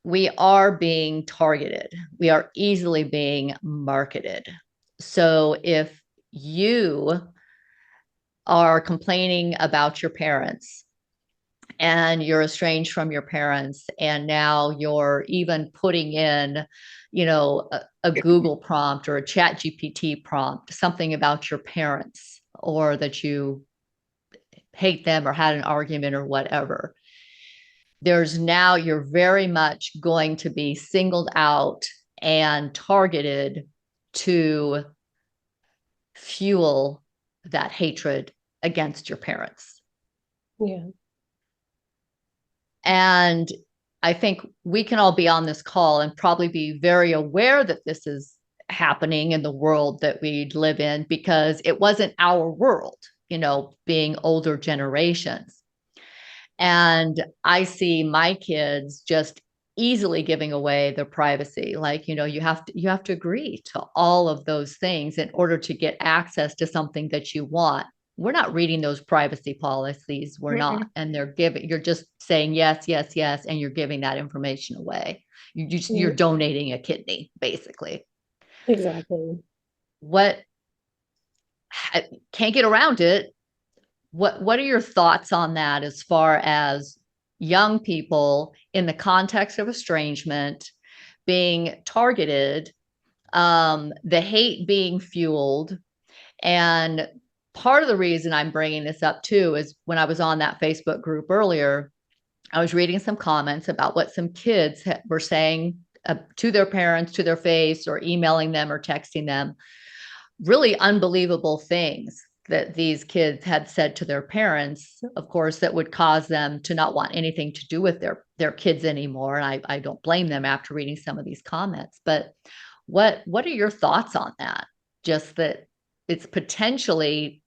we are being targeted. We are easily being marketed. So if you are complaining about your parents and you're estranged from your parents, and now you're even putting in, a Google prompt or a chat GPT prompt, something about your parents, or that you hate them or had an argument or whatever, you're very much going to be singled out and targeted to fuel that hatred against your parents. Yeah. And I think we can all be on this call and probably be very aware that this is happening in the world that we live in, because it wasn't our world, being older generations. And I see my kids just easily giving away their privacy. Like, you have to agree to all of those things in order to get access to something that you want. We're not reading those privacy policies. We're not. Mm-mm. And you're just saying yes, yes, yes, and you're giving that information away. You're Mm, donating a kidney, basically. exactly. What Can't get around it. What are your thoughts on that, as far as young people in the context of estrangement being targeted, the hate being fueled? And part of the reason I'm bringing this up too is when I was on that Facebook group earlier, I was reading some comments about what some kids were saying to their parents, to their face, or emailing them or texting them, really unbelievable things that these kids had said to their parents, of course, that would cause them to not want anything to do with their kids anymore. And I don't blame them after reading some of these comments. But what are your thoughts on that? Just that it's potentially,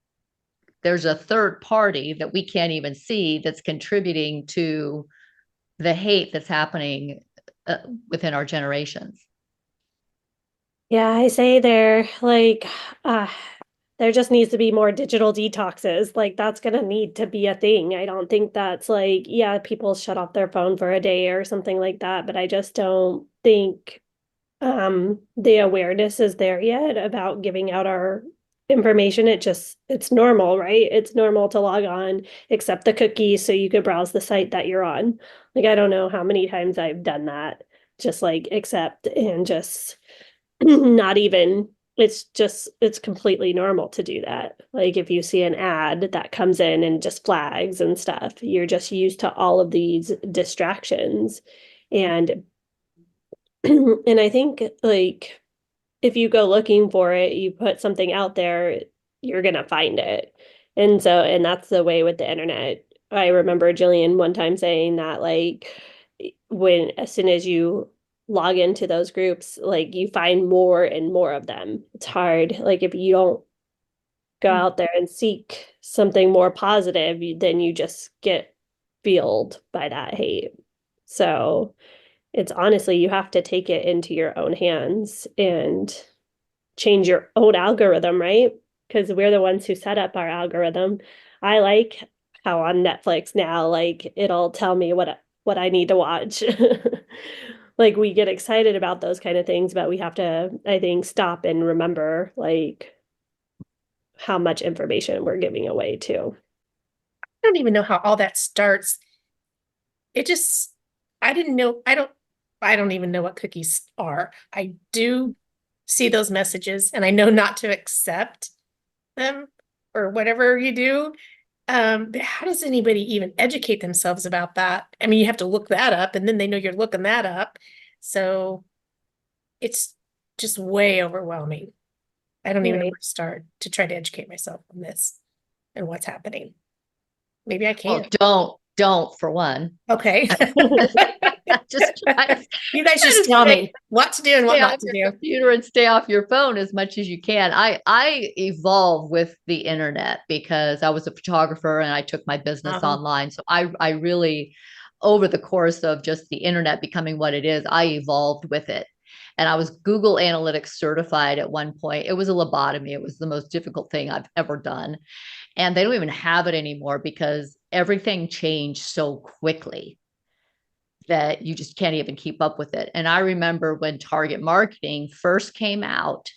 there's a third party that we can't even see that's contributing to the hate that's happening uh, within our generations. Yeah, I say uh, there just needs to be more digital detoxes. Like, that's gonna need to be a thing. I don't think that's like, yeah, people shut off their phone for a day or something like that, but I just don't think the awareness is there yet about giving out our information. It's normal, right? It's normal to log on, accept the cookies so you could browse the site that you're on. Like, I don't know how many times I've done that. Just like accept and just not even, it's completely normal to do that. Like, if you see an ad that comes in and just flags and stuff, you're just used to all of these distractions. And and I think, like, if you go looking for it, you put something out there, you're gonna find it. And that's the way with the internet. I remember Jillian one time saying that, like, when as soon as you log into those groups, like, you find more and more of them. It's hard. Like, if you don't go out there and seek something more positive, then you just get fueled by that hate. So it's honestly, you have to take it into your own hands and change your own algorithm, right? Because we're the ones who set up our algorithm. I like how on Netflix now, like, it'll tell me what I need to watch. Like, we get excited about those kind of things, but we have to, I think, stop and remember, like, how much information we're giving away too. I don't even know how all that starts. It just, I didn't know, I don't even know what cookies are. I do see those messages and I know not to accept them or whatever you do. But how does anybody even educate themselves about that? I mean, you have to look that up and then they know you're looking that up. So it's just way overwhelming. I don't even know Right. where to start to try to educate myself on this and what's happening. Maybe I Well, can. don't for one. Okay. Just You guys try just to tell me what to do and what stay not off to your do. computer and stay off your phone as much as you can. I evolved with the internet because I was a photographer and I took my business Uh-huh. online. So I really, over the course of just the internet becoming what it is, I evolved with it. And I was Google Analytics certified at one point. It was a lobotomy. It was the most difficult thing I've ever done. And they don't even have it anymore because everything changed so quickly. that you just can't even keep up with it. And I remember when target marketing first came out,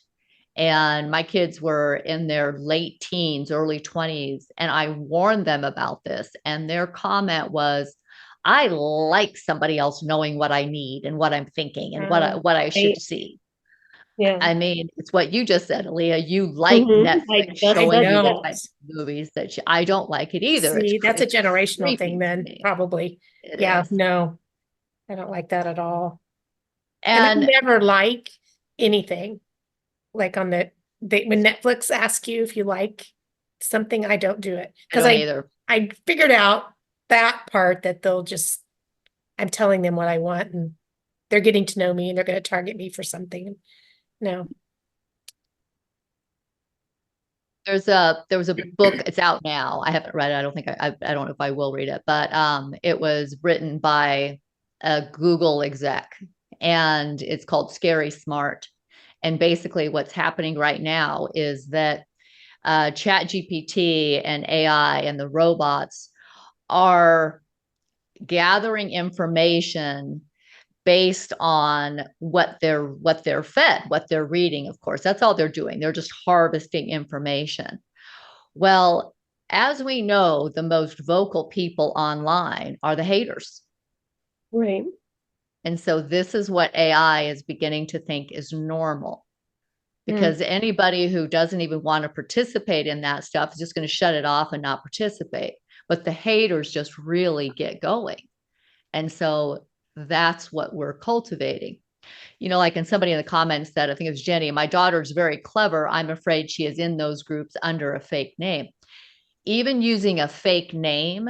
and my kids were in their late teens, early 20s, and I warned them about this. And their comment was, I like somebody else knowing what I need and what I'm thinking and what I should Right. see. Yeah. I mean, it's what you just said, Aaliyah. You like I Netflix just I showing said you the know. that. type of movies that I don't like it either. See, that's a It's generational thing creepy to then, me. probably. It Yeah, is. no, I don't like that at all. And I And never like anything like on when Netflix asks you if you like something, I don't do it I because don't either. I figured out that part that I'm telling them what I want and they're getting to know me and they're going to target me for something. No. There was a book, it's out now. I haven't read it. I don't think I don't know if I will read it, but it was written by a Google exec, and it's called Scary Smart. And basically what's happening right now is that chat GPT and AI and the robots are gathering information based on what they're fed, what they're reading. Of course, that's all they're doing. They're just harvesting information. Well, as we know, the most vocal people online are the haters. Right. And so this is what AI is beginning to think is normal, because anybody who doesn't even want to participate in that stuff is just going to shut it off and not participate. But the haters just really get going. And so that's what we're cultivating. Like, and somebody in the comments said, I think it was Jenny, my daughter's very clever. I'm afraid she is in those groups under a fake name. Even using a fake name,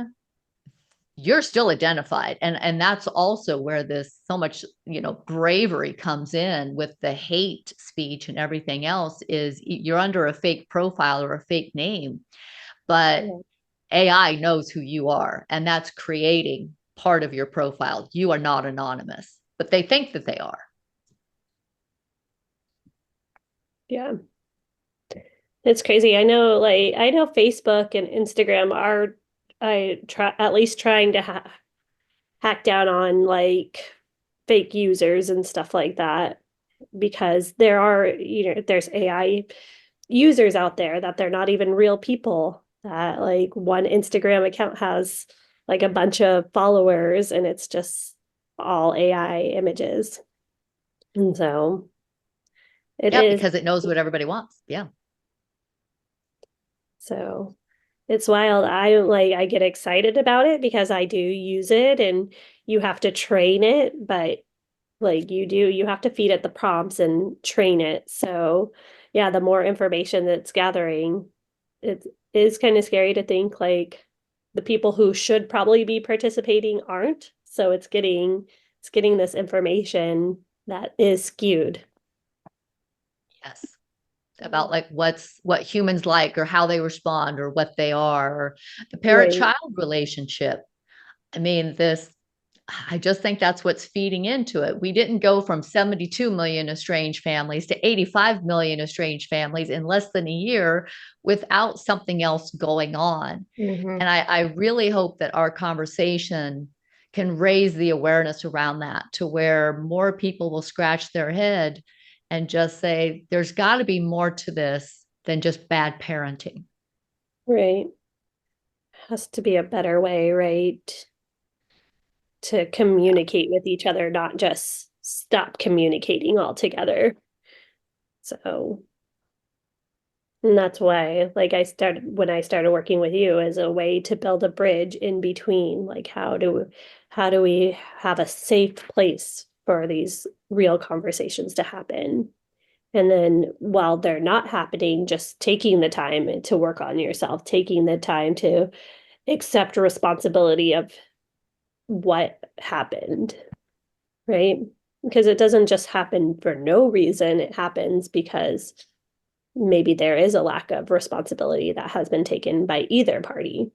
you're still identified. And that's also where this so much, bravery comes in with the hate speech and everything else, is you're under a fake profile or a fake name, but AI knows who you are, and that's creating part of your profile. You are not anonymous, but they think that they are. Yeah. It's crazy. I know Facebook and Instagram are at least trying to hack down on like fake users and stuff like that, because there's AI users out there that they're not even real people, that like one Instagram account has like a bunch of followers and it's just all AI images. And so it Yeah, is because it knows what everybody wants. Yeah. so it's wild. I get excited about it because I do use it, and you have to train it, but like you have to feed it the prompts and train it. So yeah, the more information that's gathering, it is kind of scary to think like the people who should probably be participating aren't. So it's getting this information that is skewed. Yes. About like what humans like, or how they respond, or what they are, or the Right. parent-child relationship. I mean, I just think that's what's feeding into it. We didn't go from 72 million estranged families to 85 million estranged families in less than a year without something else going on. Mm-hmm. And I really hope that our conversation can raise the awareness around that, to where more people will scratch their head and just say, there's got to be more to this than just bad parenting. Right. Has to be a better way, right? To communicate with each other, not just stop communicating altogether. So, and that's why, like, when I started working with you, as a way to build a bridge in between, like, how do we have a safe place for these real conversations to happen? And then while they're not happening, just taking the time to work on yourself, taking the time to accept responsibility of what happened, right? Because it doesn't just happen for no reason. It happens because maybe there is a lack of responsibility that has been taken by either party.